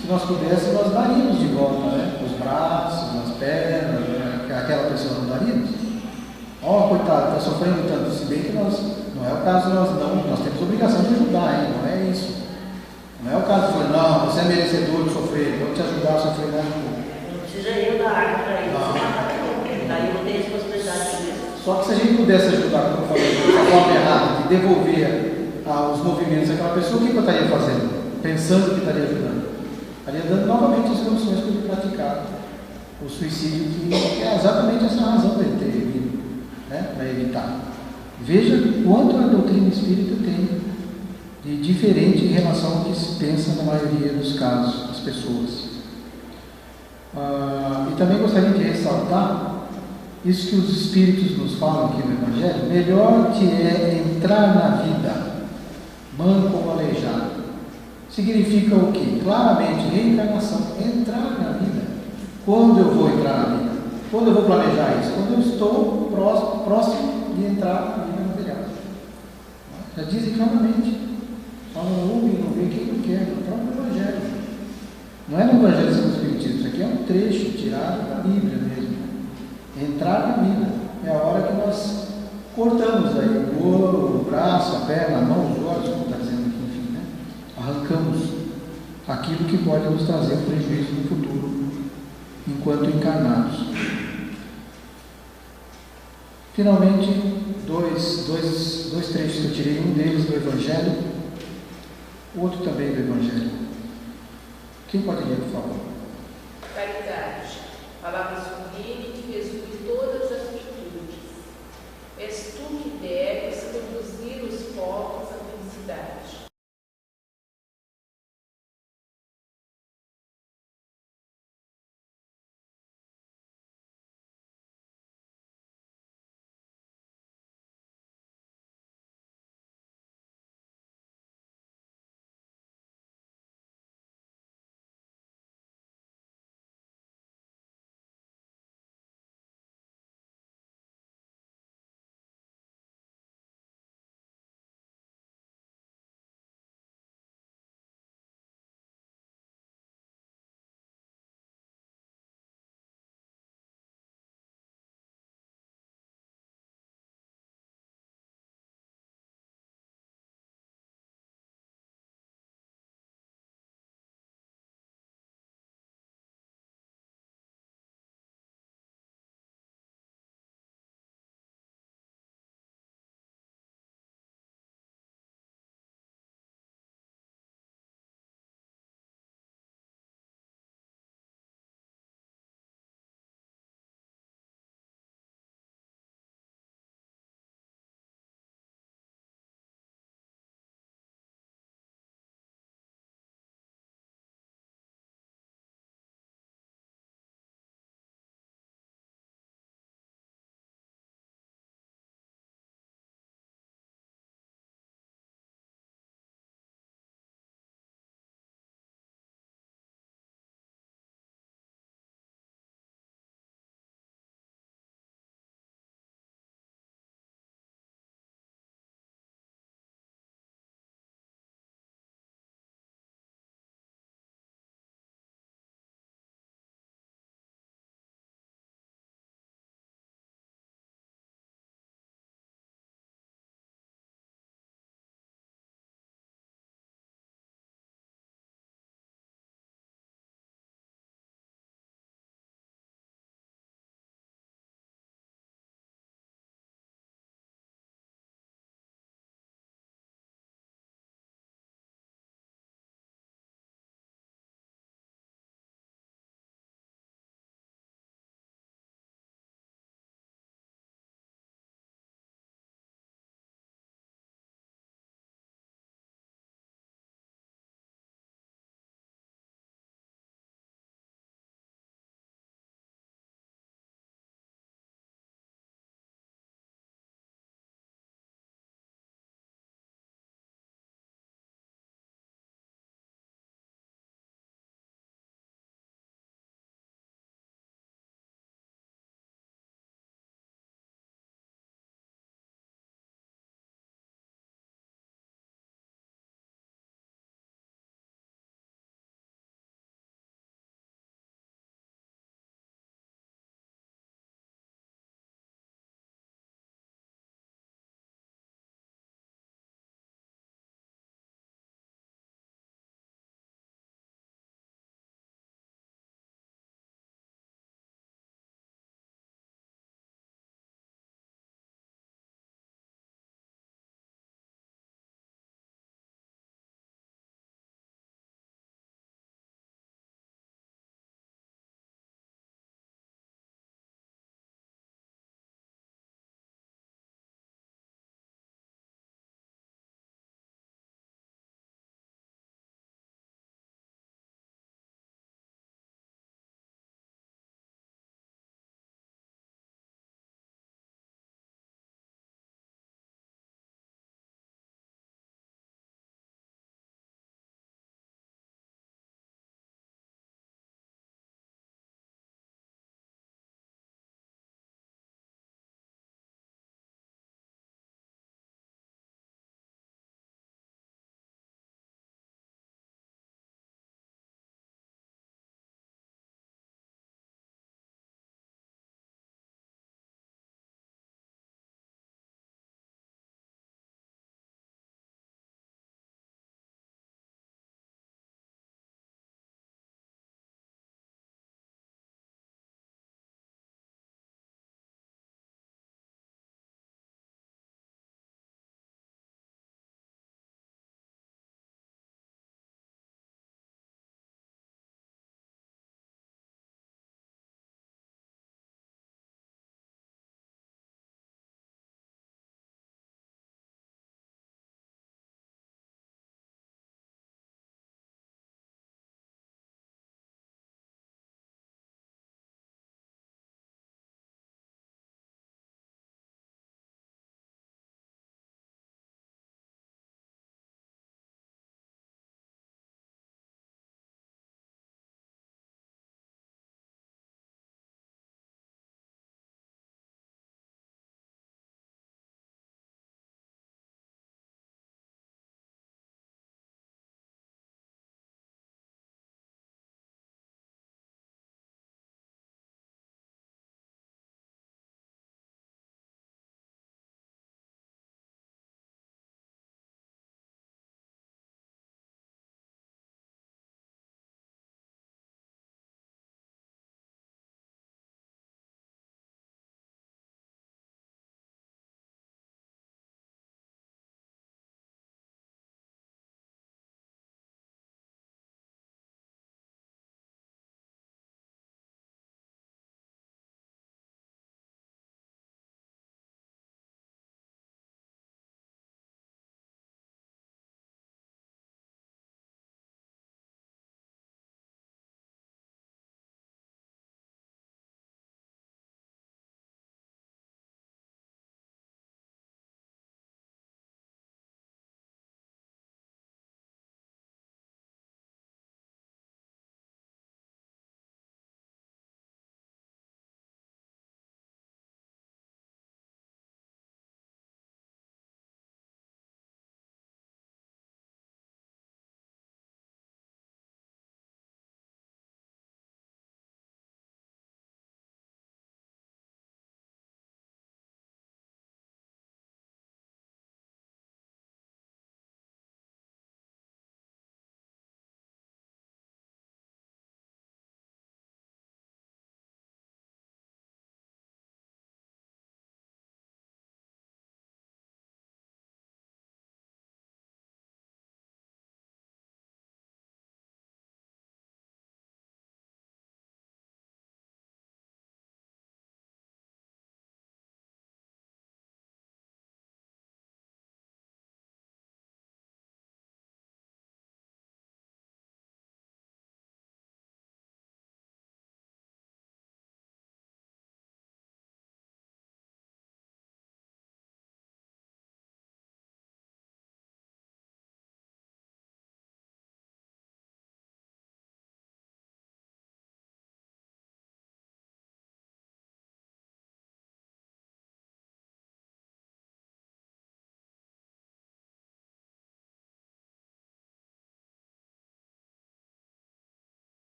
se nós pudéssemos, nós daríamos de volta, né? Os braços, as pernas, aquela pessoa não daríamos. Ó, coitado, está sofrendo tanto. Se bem que nós, não é o caso, nós temos obrigação de ajudar, hein? Não é isso. Não é o caso de falar, não, você é merecedor de sofrer, vou te ajudar a sofrer mais um pouco. Não precisa eu dar arma para ele, porque daí eu tenho responsabilidade mesmo. Só que se a gente pudesse ajudar, como eu falei, de uma forma errada, de devolver os movimentos daquela pessoa, o que eu estaria fazendo? Pensando que estaria ajudando. Estaria dando novamente as condições para ele praticar o suicídio, que é exatamente essa razão dele ter vindo, né, para evitar. Veja quanto a doutrina espírita tem de diferente em relação ao que se pensa na maioria dos casos das pessoas. E também gostaria de ressaltar isso que os Espíritos nos falam aqui no Evangelho: melhor te é entrar na vida, manco ou aleijado. Significa o quê? Claramente, reencarnação, entrar na vida. Quando eu vou entrar na vida? Quando eu vou planejar isso? Quando eu estou próximo de entrar na vida material. Já dizem claramente. Só não ouve, não vê quem não quer, no próprio Evangelho. Não é no Evangelho segundo o Espiritismo, isso aqui é um trecho tirado da Bíblia mesmo. Entrar na vida é a hora que nós cortamos aí o braço, a perna, a mão, os olhos, como está dizendo aqui, enfim, né? Arrancamos aquilo que pode nos trazer um prejuízo no futuro, enquanto encarnados. Finalmente, dois trechos que eu tirei, um deles do Evangelho, o outro também do Evangelho. Quem pode ler, por favor? Caridade. Palavras sublimes